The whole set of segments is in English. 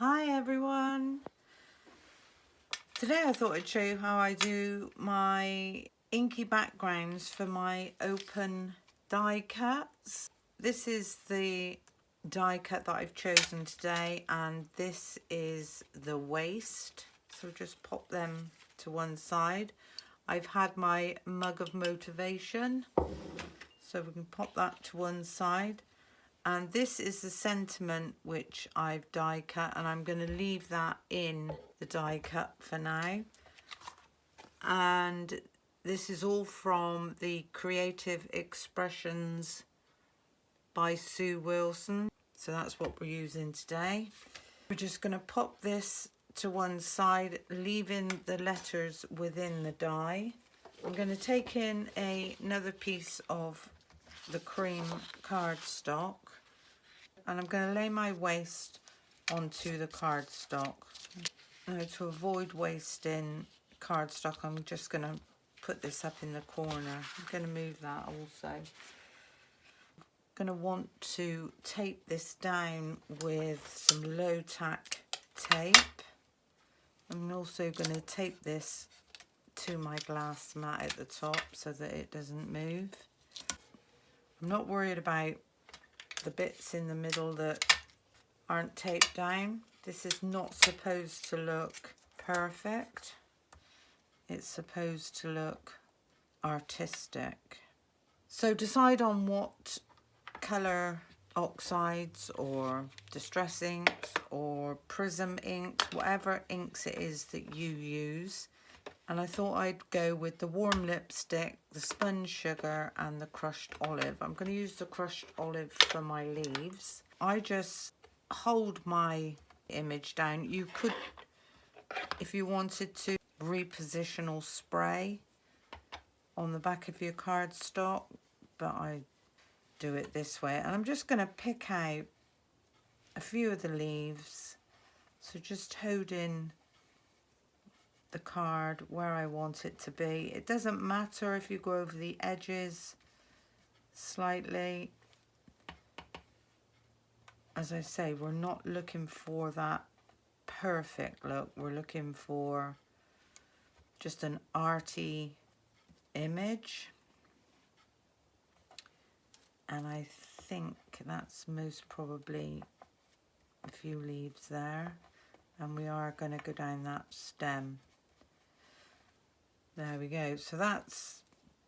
Hi everyone! Today I thought I'd show you how I do my inky backgrounds for my open die cuts. This is the die cut that I've chosen today, and this is the waist. So just pop them to one side. I've had my mug of motivation, so we can pop that to one side. And this is the sentiment which I've die cut, and I'm going to leave that in the die cut for now. And this is all from the Creative Expressions by Sue Wilson. So that's what we're using today. We're just going to pop this to one side, leaving the letters within the die. I'm going to take in another piece of the cream cardstock, and I'm going to lay my waist onto the cardstock. Now, to avoid wasting cardstock, I'm just going to put this up in the corner. I'm going to move that also. I'm going to want to tape this down with some low tack tape. I'm also going to tape this to my glass mat at the top so that it doesn't move. I'm not worried about the bits in the middle that aren't taped down. This is not supposed to look perfect. It's supposed to look artistic. So decide on what colour oxides or distress inks or prism inks, whatever inks it is that you use. And I thought I'd go with the warm lipstick, the sponge sugar and the crushed olive. I'm going to use the crushed olive for my leaves. I just hold my image down. You could, if you wanted to, reposition or spray on the back of your cardstock, but I do it this way. And I'm just going to pick out a few of the leaves. So just hold in the card where I want it to be. It doesn't matter if you go over the edges slightly. As I say, we're not looking for that perfect look. We're looking for just an arty image. And I think that's most probably a few leaves there. And we are going to go down that stem. There we go. So that's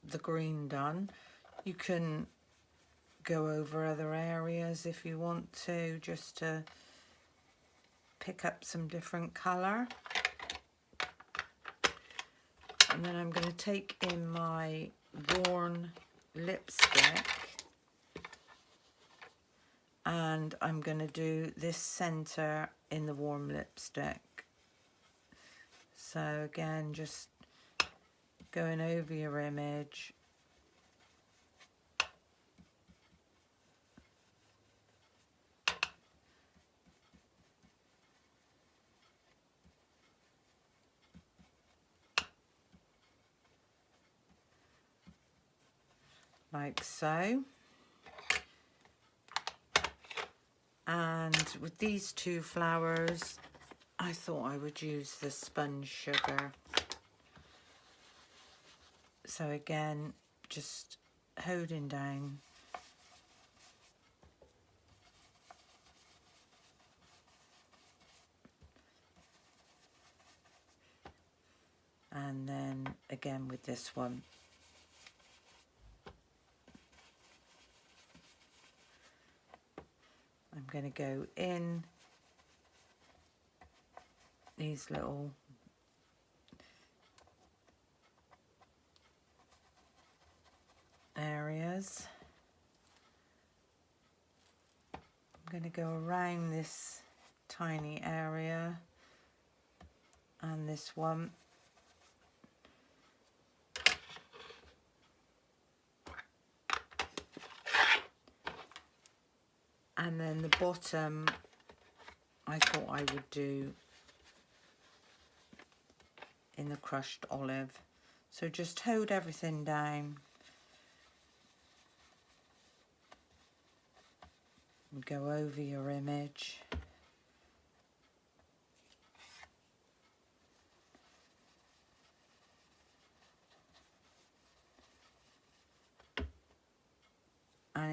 the green done. You can go over other areas if you want to, just to pick up some different colour. And then I'm going to take in my worn lipstick, and I'm going to do this centre in the warm lipstick. So again, just going over your image. Like so. And with these two flowers, I thought I would use the sponge sugar. So again, just holding down. And then again with this one. I'm going to go in these little areas. I'm going to go around this tiny area and this one. And then the bottom, I thought I would do in the crushed olive. So just hold everything down. And go over your image.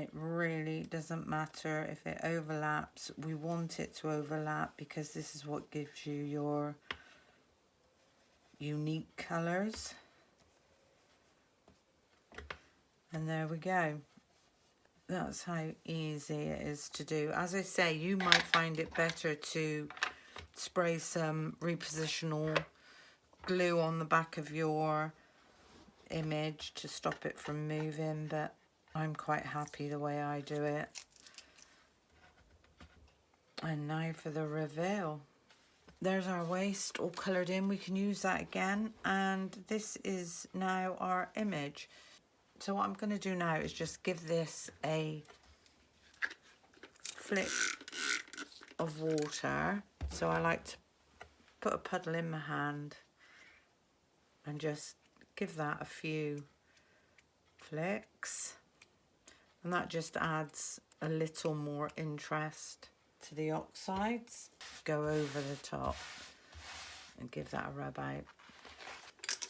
it really doesn't matter if it overlaps. We want it to overlap because this is what gives you your unique colours. And there we go. That's how easy it is to do. As I say, you might find it better to spray some repositional glue on the back of your image to stop it from moving, but I'm quite happy the way I do it. And now for the reveal. There's our waist all coloured in. We can use that again, and this is now our image. So what I'm going to do now is just give this a flick of water. So I like to put a puddle in my hand and just give that a few flicks, and that just adds a little more interest to the oxides. Go over the top and give that a rub out.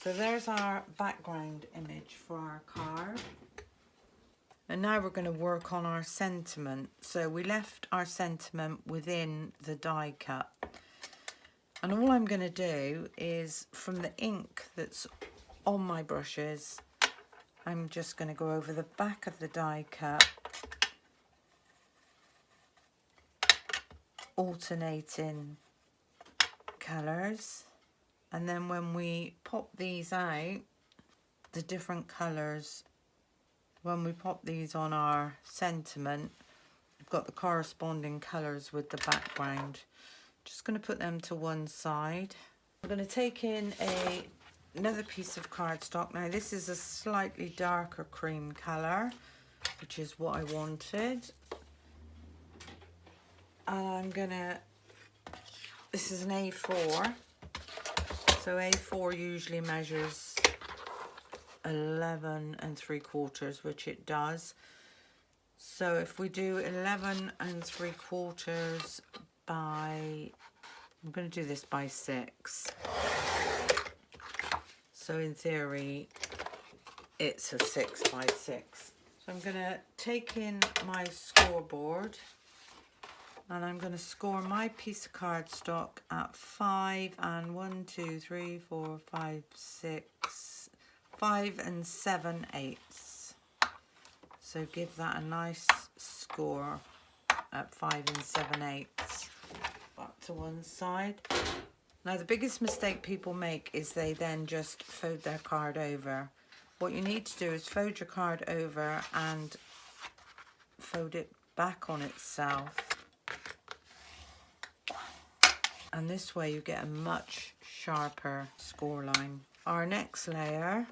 So there's our background image for our card. And now we're going to work on our sentiment. So we left our sentiment within the die cut. And all I'm going to do is, from the ink that's on my brushes, I'm just going to go over the back of the die cut, alternating colours. And then when we pop these out, the different colours, when we pop these on our sentiment, we've got the corresponding colours with the background. Just going to put them to one side. I'm going to take in another piece of cardstock. Now this is a slightly darker cream colour, which is what I wanted. And I'm going to, this is an A4. So A4 usually measures 11 3/4, which it does. So if we do 11 3/4 by, I'm going to do this by 6. So in theory, it's a 6 by 6. So I'm going to take in my scoreboard, and I'm going to score my piece of cardstock at 5 and 1, 2, 3, 4, 5, 6, 5 and 7/8. So give that a nice score at 5 and 7/8. Back to one side. Now the biggest mistake people make is they then just fold their card over. What you need to do is fold your card over and fold it back on itself. And this way you get a much sharper score line. Our next layer,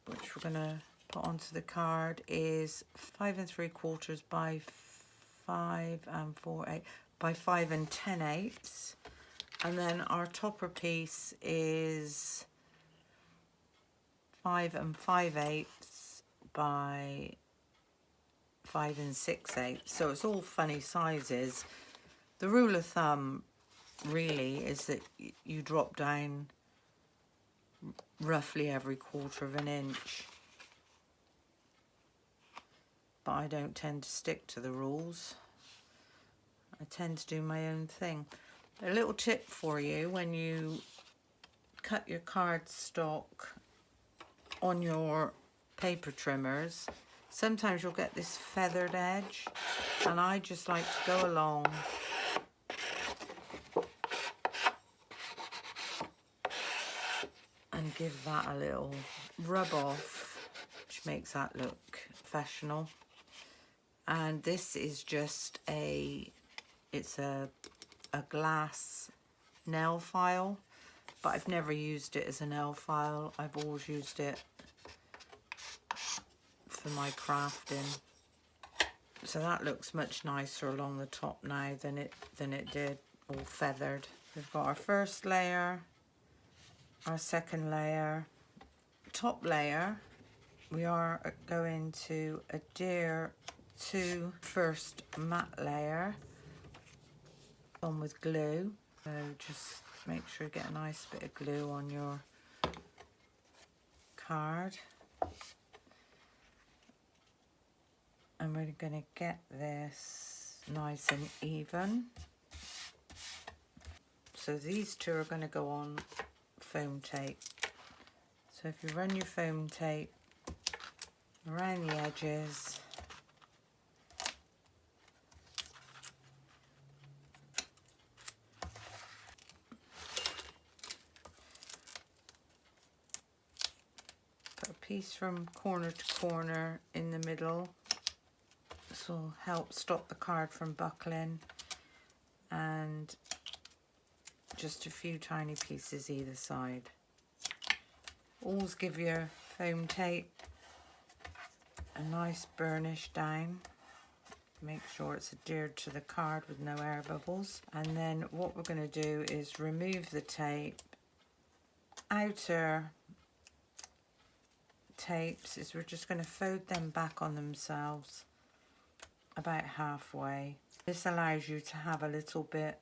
which we're going to put onto the card, is 5 3/4 by 5 and 4/8 by 5 and 10/8. And then our topper piece is 5 and 5/8 by 5 and 6/8. So it's all funny sizes. The rule of thumb really is that you drop down roughly every 1/4 inch, but I don't tend to stick to the rules. I tend to do my own thing. A little tip for you: when you cut your cardstock on your paper trimmers, sometimes you'll get this feathered edge, and I just like to go along and give that a little rub off, which makes that look professional. And this is just it's a glass nail file, but I've never used it as a nail file. I've always used it for my crafting. So that looks much nicer along the top now than it did all feathered. We've got our first layer, our second layer, top layer. We are going to adhere to first matte layer on with glue. So just make sure you get a nice bit of glue on your card. And we're going to get this nice and even. So these two are going to go on foam tape. So if you run your foam tape around the edges, put a piece from corner to corner in the middle. This will help stop the card from buckling, and just a few tiny pieces either side. Always give your foam tape a nice burnish down. Make sure it's adhered to the card with no air bubbles. And then what we're going to do is remove the tape. Outer tapes is we're just going to fold them back on themselves about halfway. This allows you to have a little bit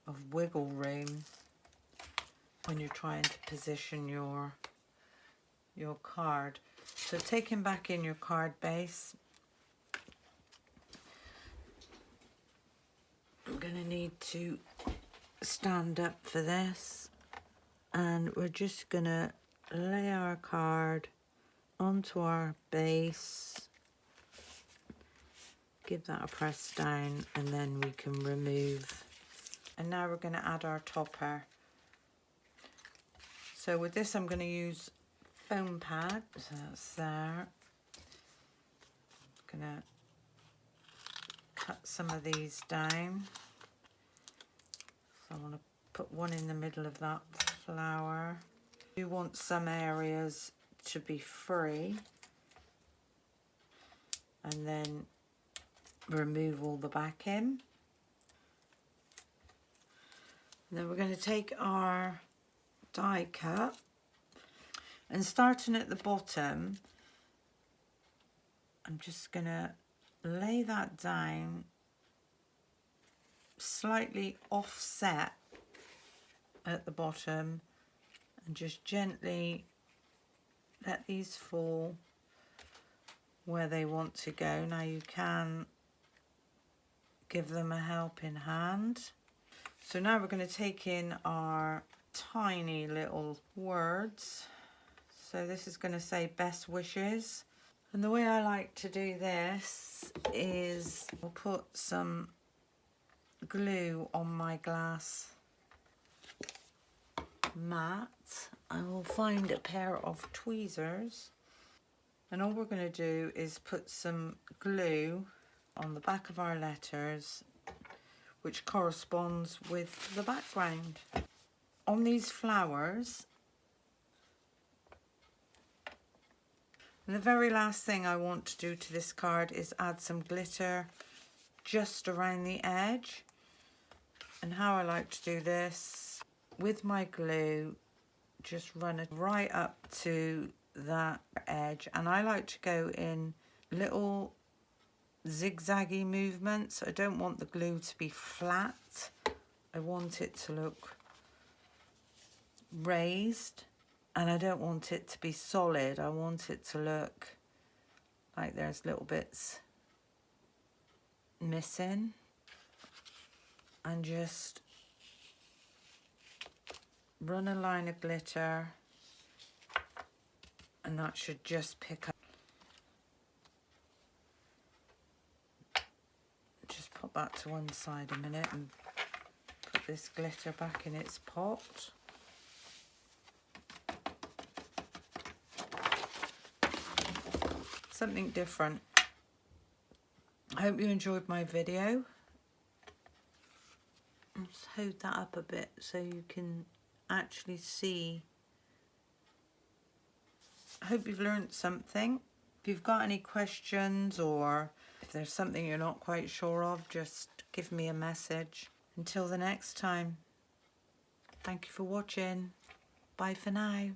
of wiggle room when you're trying to position your card. So taking back in your card base, I'm going to need to stand up for this, and we're just going to lay our card onto our base, give that a press down, and then we can remove. And now we're going to add our topper. So with this I'm going to use foam pad, so that's there. I'm going to cut some of these down. So I want to put one in the middle of that flower. You want some areas to be free, and then remove all the backing. Then we're going to take our die cut, and starting at the bottom, I'm just going to lay that down slightly offset at the bottom, and just gently let these fall where they want to go. Now you can give them a helping hand. So now we're going to take in our tiny little words. So this is going to say best wishes. And the way I like to do this is I'll put some glue on my glass mat. I will find a pair of tweezers, and all we're going to do is put some glue on the back of our letters, which corresponds with the background. On these flowers, and the very last thing I want to do to this card is add some glitter just around the edge. And how I like to do this, with my glue, just run it right up to that edge, and I like to go in little zigzaggy movements. I don't want the glue to be flat. I want it to look raised, and I don't want it to be solid. I want it to look like there's little bits missing, and just run a line of glitter, and that should just pick up. Just put that to one side a minute and put this glitter back in its pot. Something different. I hope you enjoyed my video. Let's hold that up a bit so you can actually see. I hope you've learned something. If you've got any questions, or if there's something you're not quite sure of, just give me a message. Until the next time, thank you for watching. Bye for now.